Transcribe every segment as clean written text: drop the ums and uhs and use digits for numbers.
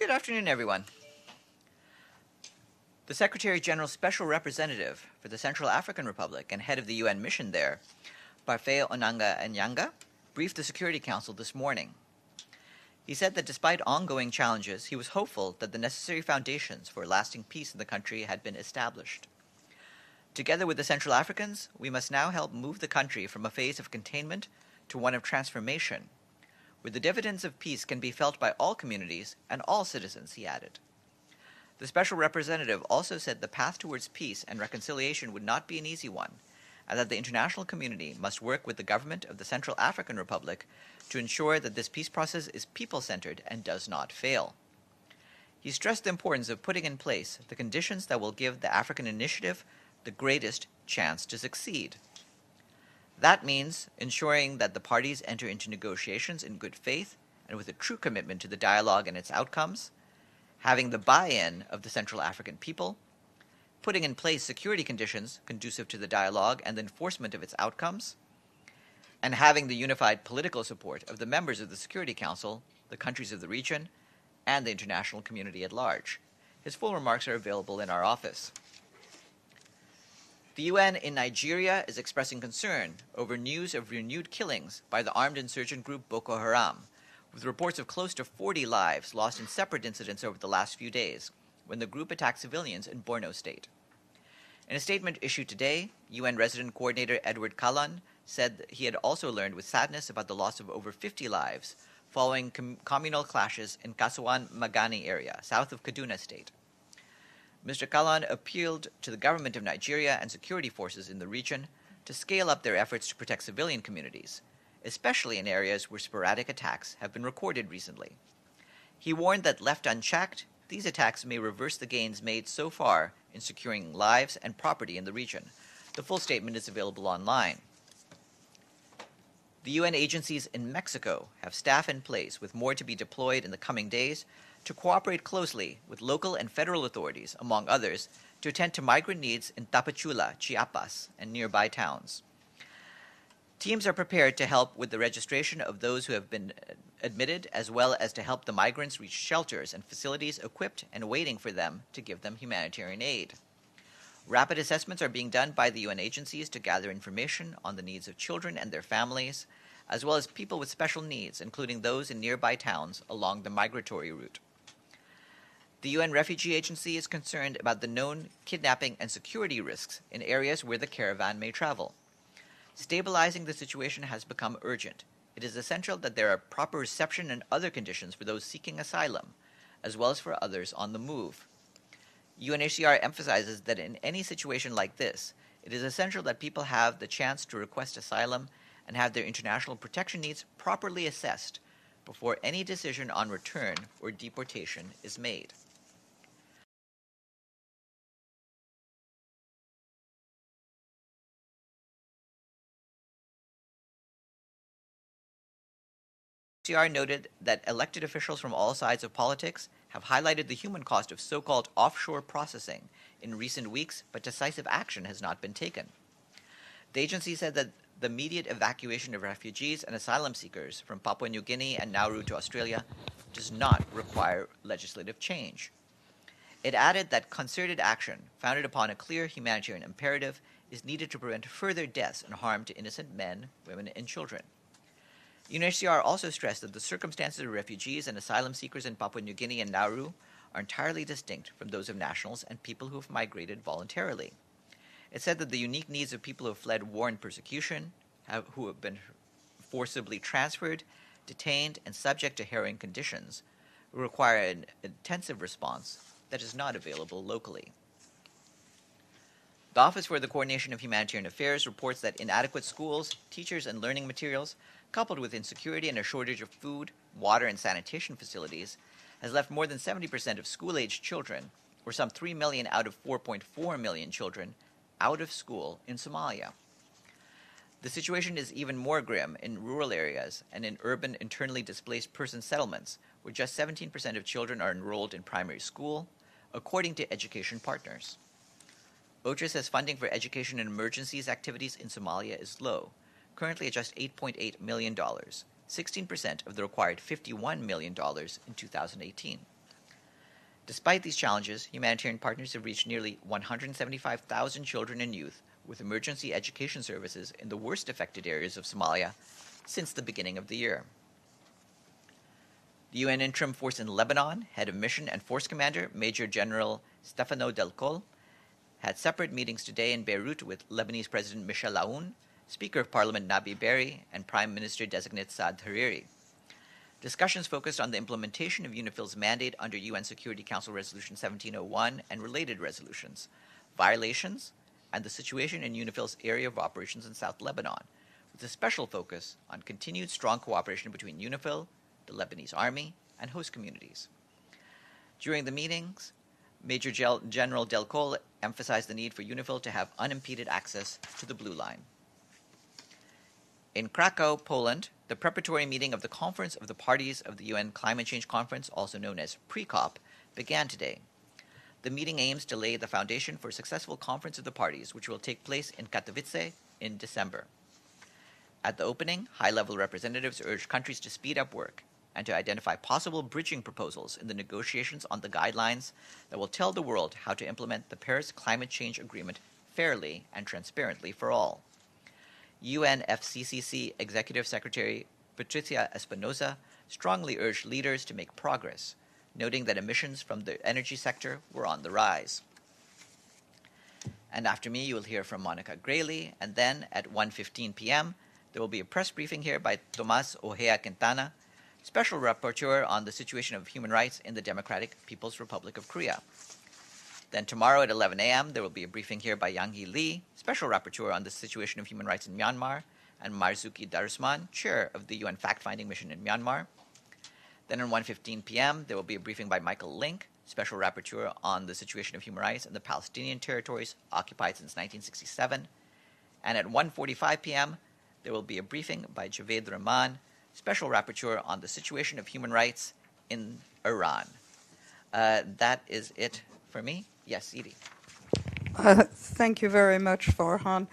Good afternoon, everyone. The Secretary General Special Representative for the Central African Republic and head of the UN mission there, Parfait Onanga-Anyanga, briefed the Security Council this morning. He said that despite ongoing challenges, he was hopeful that the necessary foundations for lasting peace in the country had been established. Together with the Central Africans, we must now help move the country from a phase of containment to one of transformation, where the dividends of peace can be felt by all communities and all citizens, he added. The Special Representative also said the path towards peace and reconciliation would not be an easy one, and that the international community must work with the government of the Central African Republic to ensure that this peace process is people-centered and does not fail. He stressed the importance of putting in place the conditions that will give the African initiative the greatest chance to succeed. That means ensuring that the parties enter into negotiations in good faith and with a true commitment to the dialogue and its outcomes, having the buy-in of the Central African people, putting in place security conditions conducive to the dialogue and the enforcement of its outcomes, and having the unified political support of the members of the Security Council, the countries of the region, and the international community at large. His full remarks are available in our office. The UN in Nigeria is expressing concern over news of renewed killings by the armed insurgent group Boko Haram, with reports of close to 40 lives lost in separate incidents over the last few days, when the group attacked civilians in Borno State. In a statement issued today, UN Resident Coordinator Edward Callan said that he had also learned with sadness about the loss of over 50 lives following communal clashes in Kasuan Magani area, south of Kaduna State. Mr. Callan appealed to the government of Nigeria and security forces in the region to scale up their efforts to protect civilian communities, especially in areas where sporadic attacks have been recorded recently. He warned that left unchecked, these attacks may reverse the gains made so far in securing lives and property in the region. The full statement is available online. The UN agencies in Mexico have staff in place, with more to be deployed in the coming days, to cooperate closely with local and federal authorities, among others, to attend to migrant needs in Tapachula, Chiapas, and nearby towns. Teams are prepared to help with the registration of those who have been admitted, as well as to help the migrants reach shelters and facilities equipped and waiting for them to give them humanitarian aid. Rapid assessments are being done by the UN agencies to gather information on the needs of children and their families, as well as people with special needs, including those in nearby towns along the migratory route. The UN Refugee Agency is concerned about the known kidnapping and security risks in areas where the caravan may travel. Stabilizing the situation has become urgent. It is essential that there are proper reception and other conditions for those seeking asylum, as well as for others on the move. UNHCR emphasizes that in any situation like this, it is essential that people have the chance to request asylum and have their international protection needs properly assessed before any decision on return or deportation is made. UNHCR noted that elected officials from all sides of politics have highlighted the human cost of so-called offshore processing in recent weeks, but decisive action has not been taken. The agency said that the immediate evacuation of refugees and asylum seekers from Papua New Guinea and Nauru to Australia does not require legislative change. It added that concerted action, founded upon a clear humanitarian imperative, is needed to prevent further deaths and harm to innocent men, women, and children. UNHCR also stressed that the circumstances of refugees and asylum seekers in Papua New Guinea and Nauru are entirely distinct from those of nationals and people who have migrated voluntarily. It said that the unique needs of people who have fled war and persecution, who have been forcibly transferred, detained, and subject to harrowing conditions, require an intensive response that is not available locally. The Office for the Coordination of Humanitarian Affairs reports that inadequate schools, teachers, and learning materials, coupled with insecurity and a shortage of food, water, and sanitation facilities, has left more than 70% of school-aged children, or some 3 million out of 4.4 million children, out of school in Somalia. The situation is even more grim in rural areas and in urban internally displaced person settlements, where just 17% of children are enrolled in primary school, according to Education Partners. OCHA says funding for education and emergencies activities in Somalia is low, currently at just $8.8 million, 16% of the required $51 million in 2018. Despite these challenges, humanitarian partners have reached nearly 175,000 children and youth with emergency education services in the worst affected areas of Somalia since the beginning of the year. The UN Interim Force in Lebanon, Head of Mission and Force Commander Major General Stefano Del Col, had separate meetings today in Beirut with Lebanese President Michel Aoun, Speaker of Parliament Nabi Berri, and Prime Minister-designate Saad Hariri. Discussions focused on the implementation of UNIFIL's mandate under UN Security Council Resolution 1701 and related resolutions, violations, and the situation in UNIFIL's area of operations in South Lebanon, with a special focus on continued strong cooperation between UNIFIL, the Lebanese Army, and host communities. During the meetings, Major General Del Col emphasized the need for UNIFIL to have unimpeded access to the Blue Line. In Krakow, Poland, the preparatory meeting of the Conference of the Parties of the UN Climate Change Conference, also known as pre-COP, began today. The meeting aims to lay the foundation for a successful Conference of the Parties, which will take place in Katowice in December. At the opening, high-level representatives urged countries to speed up work and to identify possible bridging proposals in the negotiations on the guidelines that will tell the world how to implement the Paris Climate Change Agreement fairly and transparently for all. UNFCCC Executive Secretary Patricia Espinosa strongly urged leaders to make progress, noting that emissions from the energy sector were on the rise. And after me, you will hear from Monica Grayley, and then at 1:15 p.m., there will be a press briefing here by Tomas Ojea Quintana, Special Rapporteur on the situation of human rights in the Democratic People's Republic of Korea. Then tomorrow at 11 a.m., there will be a briefing here by Yang-hee Lee, Special Rapporteur on the situation of human rights in Myanmar, and Marzuki Darusman, Chair of the UN Fact-Finding Mission in Myanmar. Then at 1:15 p.m., there will be a briefing by Michael Link, Special Rapporteur on the situation of human rights in the Palestinian territories occupied since 1967. And at 1:45 p.m., there will be a briefing by Javed Rahman, Special Rapporteur on the situation of human rights in Iran. That is it for me. Yes, Edie. Thank you very much, Farhan.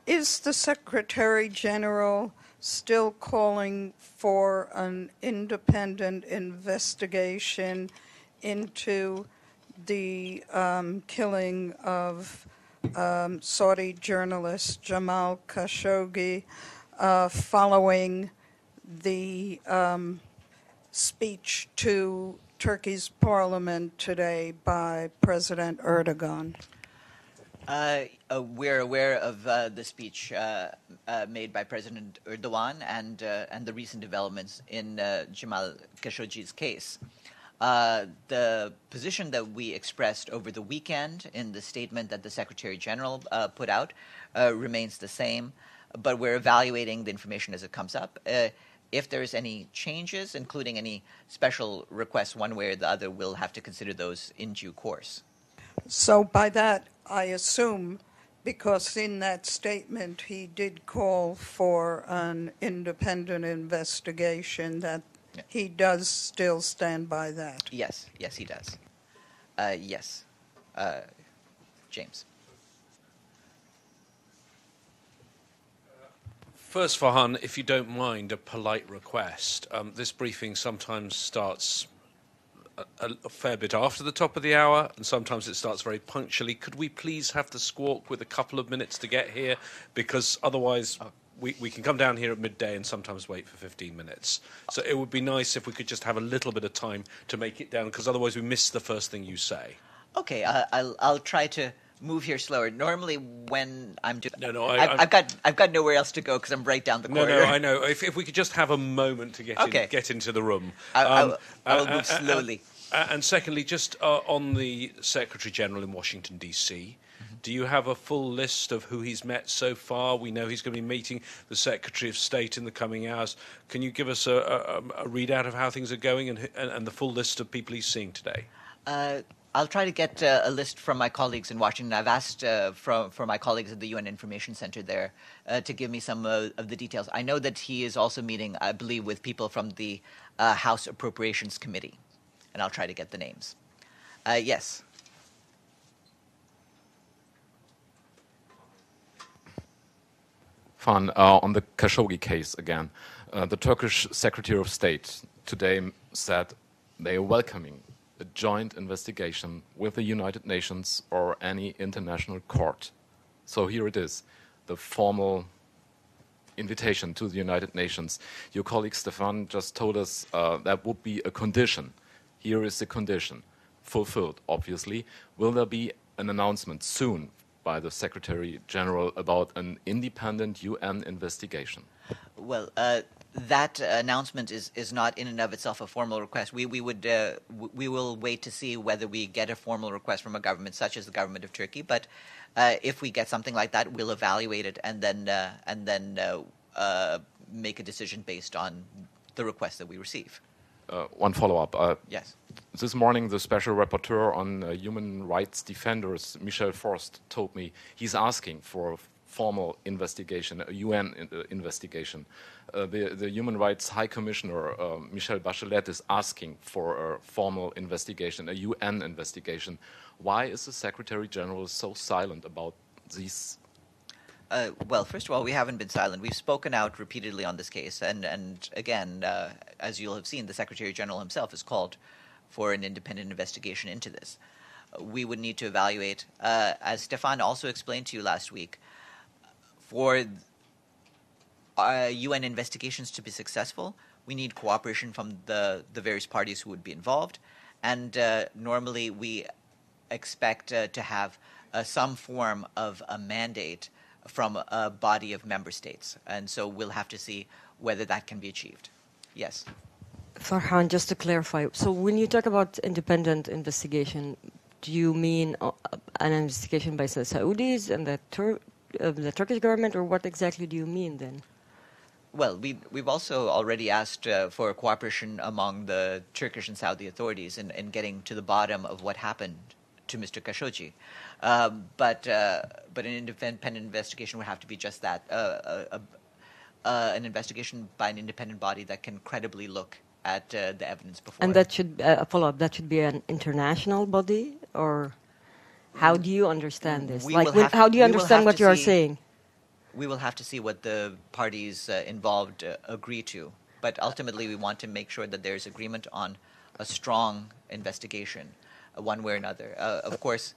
Is the Secretary General still calling for an independent investigation into the killing of Saudi journalist Jamal Khashoggi following the speech to Turkey's parliament today by President Erdogan? We're aware of the speech made by President Erdogan and the recent developments in Jamal Khashoggi's case. The position that we expressed over the weekend in the statement that the Secretary General put out remains the same, but we're evaluating the information as it comes up. If there's any changes, including any special requests one way or the other, we'll have to consider those in due course. So by that, I assume, because in that statement he did call for an independent investigation, that he does still stand by that. Yes, he does. Yes. James. First, Farhan, if you don't mind, a polite request. This briefing sometimes starts a fair bit after the top of the hour, and sometimes it starts very punctually. Could we please have the squawk with a couple of minutes to get here? Because otherwise we can come down here at midday and sometimes wait for 15 minutes. So it would be nice if we could just have a little bit of time to make it down, because otherwise we miss the first thing you say. Okay, I'll try to move here slower. Normally, when I'm doing, I've got nowhere else to go because I'm right down the corridor. No, I know. If we could just have a moment to get into the room, I will move slowly. And secondly, just on the Secretary General in Washington D.C., do you have a full list of who he's met so far? We know he's going to be meeting the Secretary of State in the coming hours. Can you give us a readout of how things are going and the full list of people he's seeing today? I'll try to get a list from my colleagues in Washington. I've asked for my colleagues at the UN Information Center there to give me some of the details. I know that he is also meeting, I believe, with people from the House Appropriations Committee, and I'll try to get the names. Yes. Farhan, on the Khashoggi case again, the Turkish Secretary of State today said they are welcoming a joint investigation with the United Nations or any international court. So here it is, the formal invitation to the United Nations. Your colleague Stefan just told us that would be a condition. Here is the condition, fulfilled, obviously. Will there be an announcement soon by the Secretary General about an independent UN investigation? Well, that announcement is not in and of itself a formal request. We will wait to see whether we get a formal request from a government such as the government of Turkey. But if we get something like that, we'll evaluate it and then make a decision based on the request that we receive. One follow-up. Yes. This morning, the Special Rapporteur on Human Rights Defenders, Michel Forst, told me he's asking for a formal investigation, a UN investigation. The Human Rights High Commissioner, Michelle Bachelet, is asking for a formal investigation, a UN investigation. Why is the Secretary General so silent about these? Well, first of all, we haven't been silent. We've spoken out repeatedly on this case. And again, as you'll have seen, the Secretary General himself has called for an independent investigation into this. We would need to evaluate, as Stefan also explained to you last week, for UN investigations to be successful, we need cooperation from the various parties who would be involved. And normally we expect to have some form of a mandate from a body of member states. And so we'll have to see whether that can be achieved. Yes. Farhan, just to clarify, so when you talk about independent investigation, do you mean an investigation by the Saudis and the Turkish government, or what exactly do you mean then? Well, we've also already asked for cooperation among the Turkish and Saudi authorities in getting to the bottom of what happened to Mr. Khashoggi. But an independent investigation would have to be just that, an investigation by an independent body that can credibly look at the evidence before. And that should, follow-up, that should be an international body, or how do you understand this? How do you understand what you are saying? We will have to see what the parties involved agree to. But ultimately, we want to make sure that there's agreement on a strong investigation, one way or another. Of course,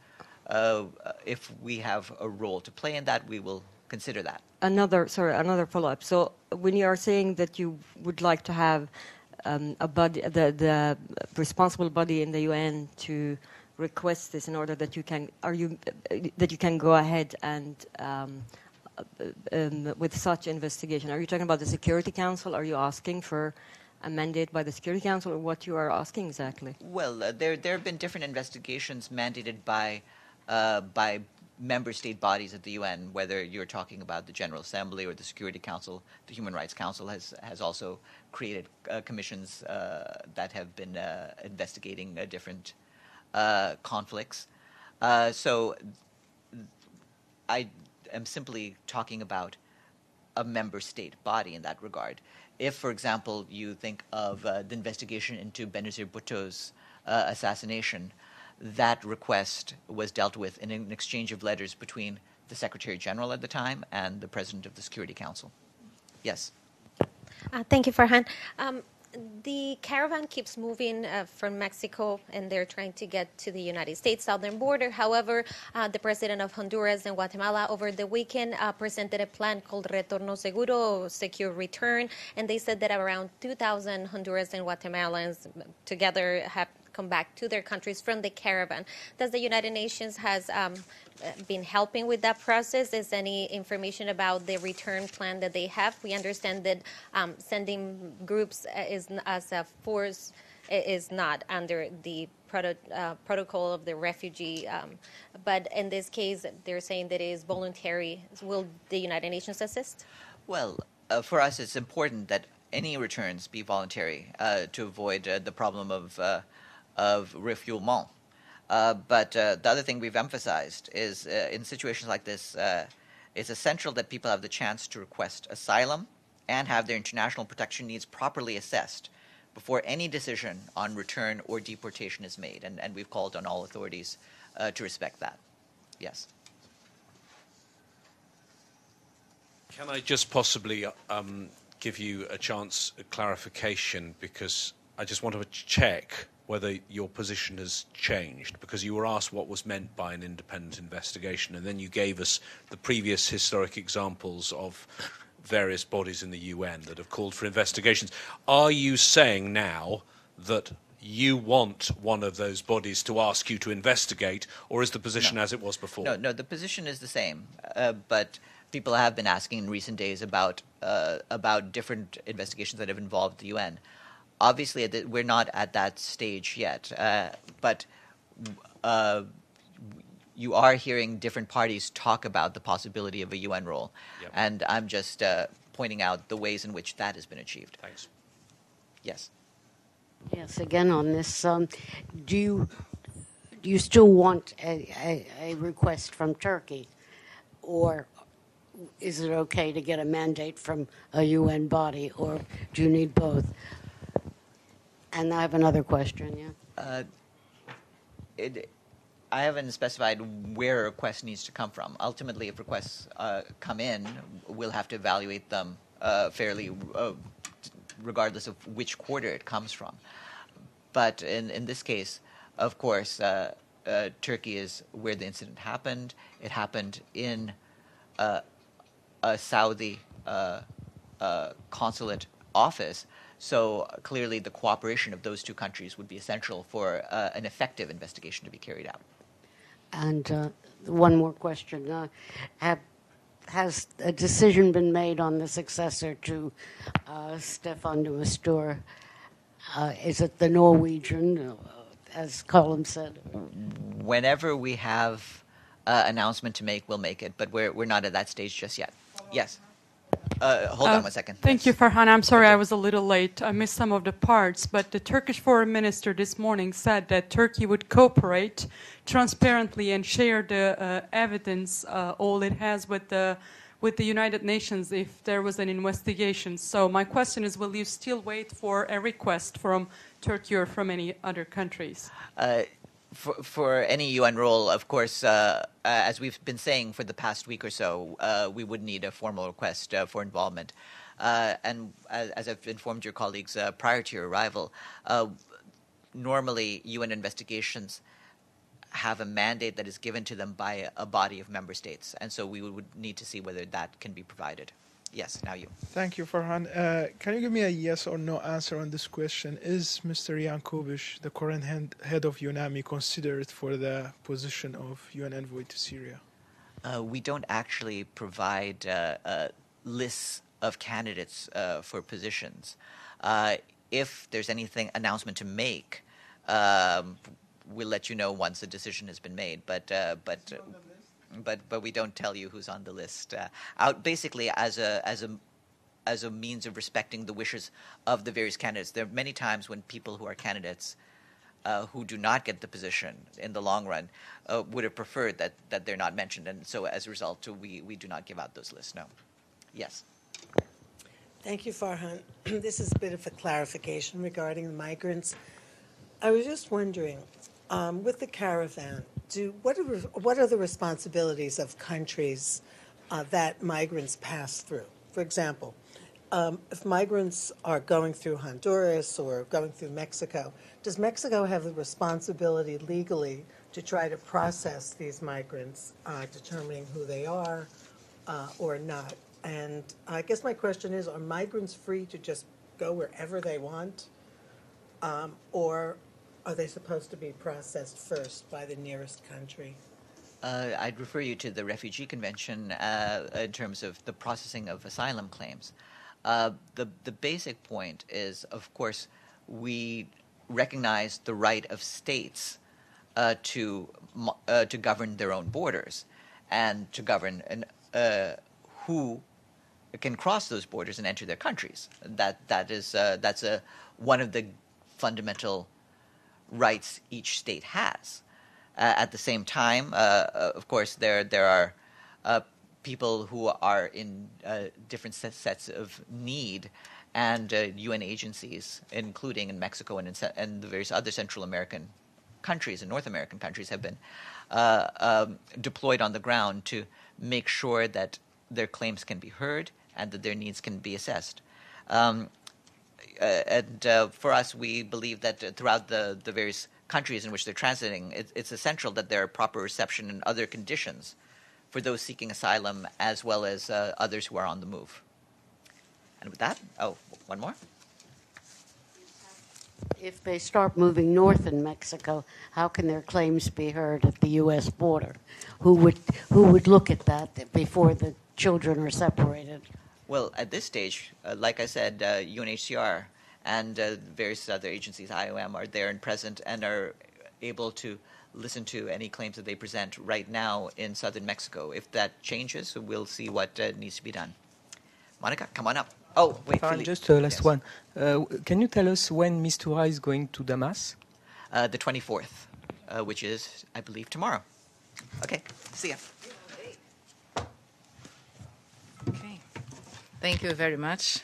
if we have a role to play in that, we will consider that. Another follow-up. So when you are saying that you would like to have a body, the responsible body in the UN to request this in order that you can go ahead and with such investigation, are you talking about the Security Council? Are you asking for a mandate by the Security Council, or what you are asking exactly? Well, there have been different investigations mandated by member state bodies at the UN, whether you're talking about the General Assembly or the Security Council. The Human Rights Council has also created commissions that have been investigating different conflicts. So I am simply talking about a member state body in that regard. If, for example, you think of the investigation into Benazir Bhutto's assassination, that request was dealt with in an exchange of letters between the Secretary General at the time and the President of the Security Council. Yes. Thank you, Farhan. The caravan keeps moving from Mexico, and they're trying to get to the United States southern border. However, the president of Honduras and Guatemala over the weekend presented a plan called Retorno Seguro, secure return, and they said that around 2,000 Hondurans and Guatemalans together have come back to their countries from the caravan. Does the United Nations has been helping with that process? Is any information about the return plan that they have? We understand that sending groups as a force is not under the protocol of the refugee, but in this case, they're saying that it is voluntary. Will the United Nations assist? Well, for us, it's important that any returns be voluntary to avoid the problem of refoulement. But the other thing we've emphasized is in situations like this, it's essential that people have the chance to request asylum and have their international protection needs properly assessed before any decision on return or deportation is made. And we've called on all authorities to respect that. Yes. Can I just possibly give you a chance of clarification, because I just want to check whether your position has changed, because you were asked what was meant by an independent investigation, and then you gave us the previous historic examples of various bodies in the UN that have called for investigations. Are you saying now that you want one of those bodies to ask you to investigate, or is the position as it was before? No, the position is the same, but people have been asking in recent days about different investigations that have involved the UN. Obviously, we're not at that stage yet, but you are hearing different parties talk about the possibility of a UN role, Yep. and I'm just pointing out the ways in which that has been achieved. Thanks. Yes. Yes, again on this, do you still want a request from Turkey, or is it okay to get a mandate from a UN body, or do you need both? And I have another question, yeah. I haven't specified where a request needs to come from. Ultimately, if requests come in, we'll have to evaluate them fairly, regardless of which quarter it comes from. But in this case, of course, Turkey is where the incident happened. It happened in a Saudi consulate office. So clearly the cooperation of those two countries would be essential for an effective investigation to be carried out. And one more question. Has a decision been made on the successor to Stefan de Mistura? Is it the Norwegian, as Colin said? Whenever we have an announcement to make, we'll make it. But we're not at that stage just yet. Yes. Hold on 1 second. Thank you, Farhan. I'm sorry I was a little late. I missed some of the parts, but the Turkish foreign minister this morning said that Turkey would cooperate transparently and share the evidence, all it has with the United Nations if there was an investigation. So my question is, will you still wait for a request from Turkey or from any other countries? For any UN role, of course, as we've been saying for the past week or so, we would need a formal request for involvement. And as I've informed your colleagues prior to your arrival, normally UN investigations have a mandate that is given to them by a body of member states. And so we would need to see whether that can be provided. Yes, now you. Thank you, Farhan. Can you give me a yes or no answer on this question? Is Mr. Yankovic, the current head of UNAMI, considered for the position of UN envoy to Syria? We don't actually provide lists of candidates for positions. If there's anything announcement to make, we'll let you know once a decision has been made. But we don't tell you who's on the list. Basically, as a means of respecting the wishes of the various candidates. There are many times when people who are candidates who do not get the position in the long run would have preferred that they're not mentioned, and so as a result, we do not give out those lists. No. Yes. Thank you, Farhan. This is a bit of a clarification regarding the migrants. I was just wondering, with the caravan, what are the responsibilities of countries that migrants pass through? For example, if migrants are going through Honduras or going through Mexico, does Mexico have the responsibility legally to try to process these migrants, determining who they are or not? And I guess my question is, are migrants free to just go wherever they want, or are they supposed to be processed first by the nearest country? I'd refer you to the Refugee Convention in terms of the processing of asylum claims. The basic point is, of course, we recognize the right of states to govern their own borders and to govern who can cross those borders and enter their countries. That's one of the fundamental rights each state has. At the same time, of course, there are people who are in different sets of need, and UN agencies, including in Mexico and the various other Central American countries and North American countries, have been deployed on the ground to make sure that their claims can be heard and that their needs can be assessed. For us, we believe that throughout the various countries in which they're transiting, it's essential that there are proper reception and other conditions for those seeking asylum as well as others who are on the move. And with that, one more. If they start moving north in Mexico, how can their claims be heard at the U.S. border? Who would look at that before the children are separated? Well, at this stage, like I said, UNHCR and various other agencies, IOM, are there and present and are able to listen to any claims that they present right now in southern Mexico. If that changes, we'll see what needs to be done. Monica, come on up. Oh, wait, Philippe. Just a last one. Can you tell us when Mistura is going to Damas? The 24th, which is, I believe, tomorrow. Okay, see ya. Okay. Thank you very much.